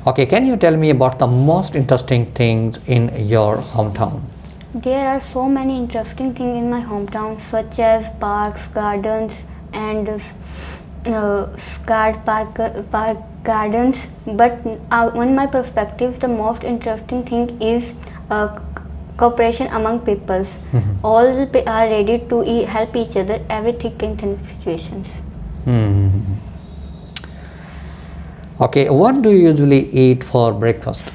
Okay, can you tell me about the most interesting things in your hometown? There are so many interesting things in my hometown, such as parks, gardens, and scarred park gardens. But on my perspective, the most interesting thing is cooperation among peoples. All are ready to help each other every thick and thin situations. Okay, what do you usually eat for breakfast?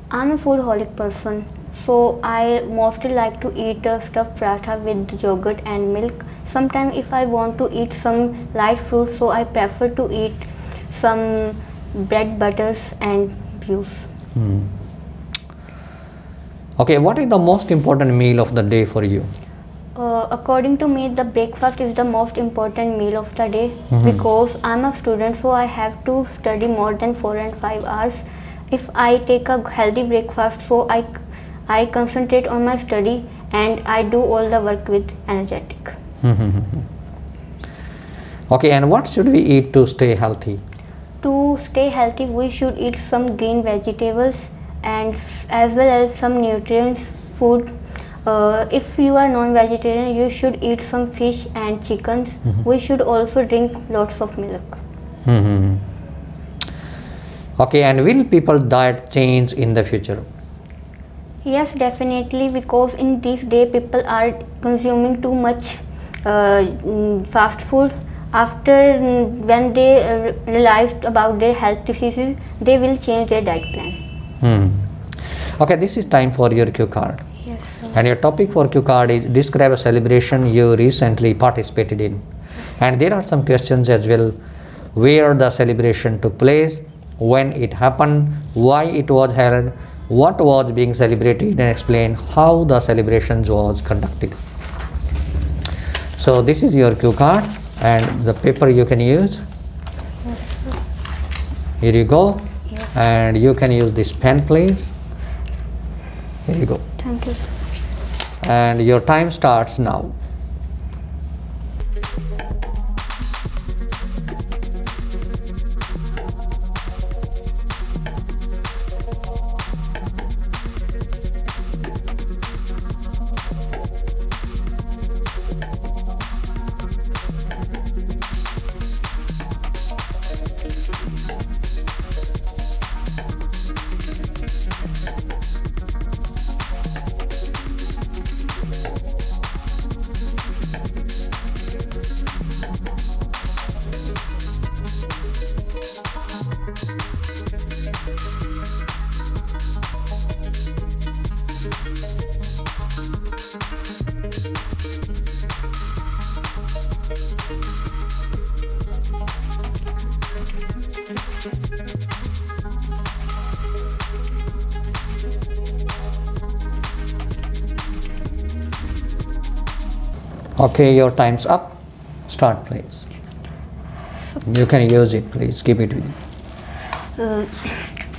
I'm a foodaholic person, so I mostly like to eat stuffed paratha with yogurt and milk. Sometimes if I want to eat some light fruit, so I prefer to eat some bread butters and juice. Okay, what is the most important meal of the day for you? According to me, the breakfast is the most important meal of the day because I'm a student, so I have to study more than 4 and 5 hours. If I take a healthy breakfast, so I concentrate on my study and I do all the work with energetic. Okay, and what should we eat to stay healthy? To stay healthy, we should eat some green vegetables and as well as some nutrients food. If you are non-vegetarian, you should eat some fish and chickens. We should also drink lots of milk. Okay, and will people diet change in the future? Yes, definitely, because in this day people are consuming too much fast food. After when they realized about their health diseases, they will change their diet plan. Okay, this is time for your cue card. Yes, sir. And your topic for cue card is describe a celebration you recently participated in. And there are some questions as well. Where the celebration took place, when it happened, why it was held, what was being celebrated, and explain how the celebrations was conducted. So this is your cue card and the paper you can use. Yes, sir. Here you go. Yes. And you can use this pen, please. Here you go. Thank you, sir. And your time starts now. Okay, your time's up. Start, please. You can use it, please. Keep it with you.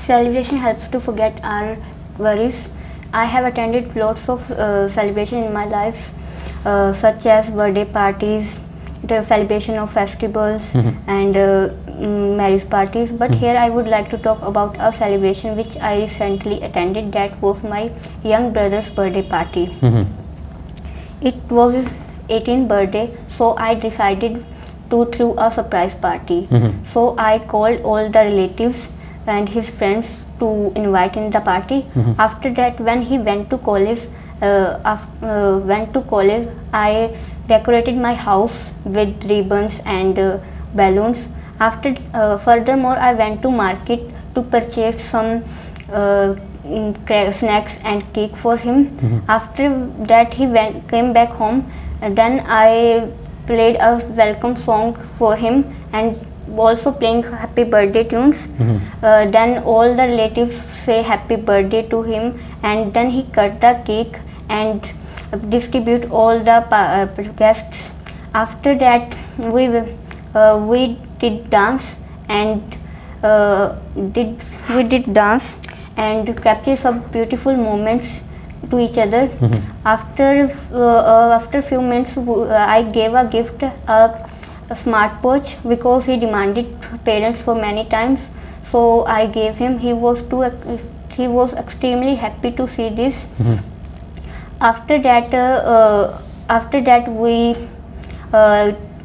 Celebration helps to forget our worries. I have attended lots of celebration in my life, such as birthday parties, the celebration of festivals, and marriage parties. But here I would like to talk about a celebration which I recently attended. That was my young brother's birthday party. It was his 18th birthday, so I decided to throw a surprise party. So I called all the relatives and his friends to invite in the party. After that, when he went to college, I decorated my house with ribbons and balloons. After furthermore, I went to market to purchase some snacks and cake for him. After that, he came back home. Then I played a welcome song for him and also playing happy birthday tunes. Then all the relatives say happy birthday to him, and then he cut the cake and distribute all the guests. After that, we did dance and we did dance and capture some beautiful moments to each other. After few minutes, I gave a gift, a smartwatch, because he demanded parents for many times. So I gave him. He was extremely happy to see this. After that we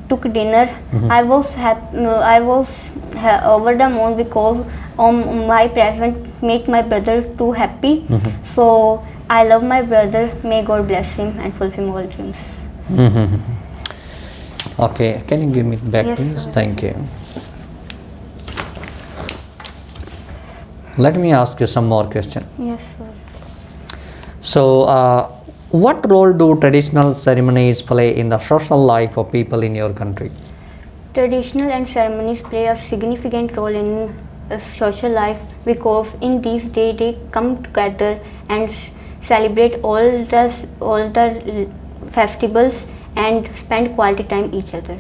took dinner. I was over the moon because my present make my brother too happy. So I love my brother. May God bless him and fulfill all dreams. Okay, can you give me back, Yes, please? sir. Thank you. Let me ask you some more question. Yes, sir. So, what role do traditional ceremonies play in the social life of people in your country? Traditional and ceremonies play a significant role in social life because in these days they come together and celebrate all the festivals and spend quality time each other.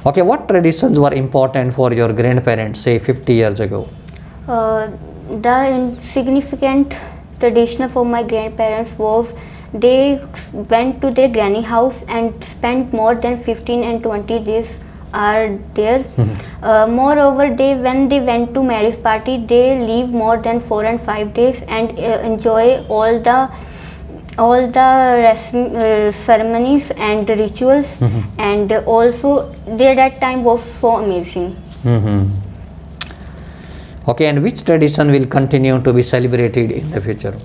Okay, what traditions were important for your grandparents, say 50 years ago? The significant tradition for my grandparents was they went to their granny house and spent more than 15 and 20 days are there. Moreover, when they went to marriage party, they leave more than 4 and 5 days and enjoy all the ceremonies and rituals, and also that time was so amazing. Okay, and which tradition will continue to be celebrated in the future?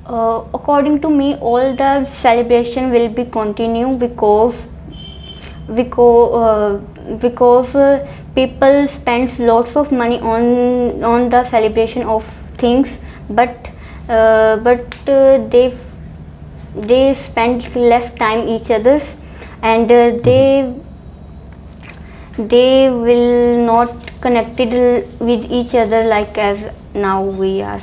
According to me, all the celebration will be continue because people spends lots of money on the celebration of things, but they spend less time each others, and they will not connected with each other like as now we are.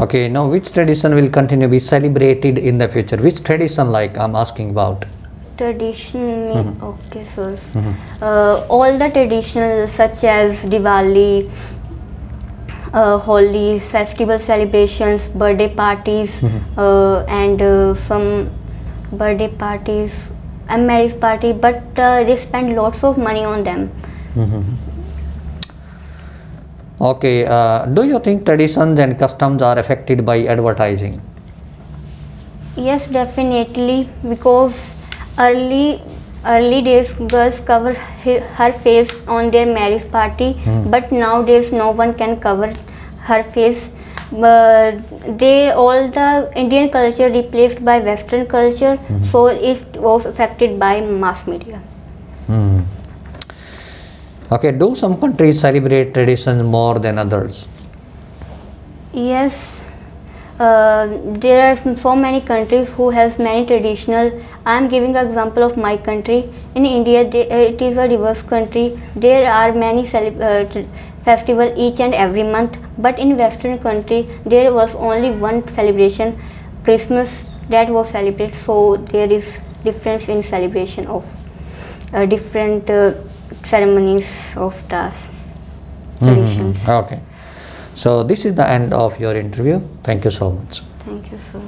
Okay, now which tradition will continue to be celebrated in the future? Which tradition, like I'm asking about? Tradition, okay, sir. All the traditional such as Diwali, Holi, festival celebrations, birthday parties, and some birthday parties and marriage party, but they spend lots of money on them. Okay, do you think traditions and customs are affected by advertising? Yes, definitely, because early days girls cover her face on their marriage party, but nowadays no one can cover her face. All the Indian culture replaced by Western culture, so it was affected by mass media. Okay, do some countries celebrate traditions more than others? Yes, there are so many countries who has many traditional. I am giving an example of my country. In India, it is a diverse country. There are many festival each and every month, but in Western country there was only one celebration, Christmas, that was celebrated. So there is difference in celebration of different ceremonies of the traditions. Okay, so this is the end of your interview. Thank you so much. Thank you, sir.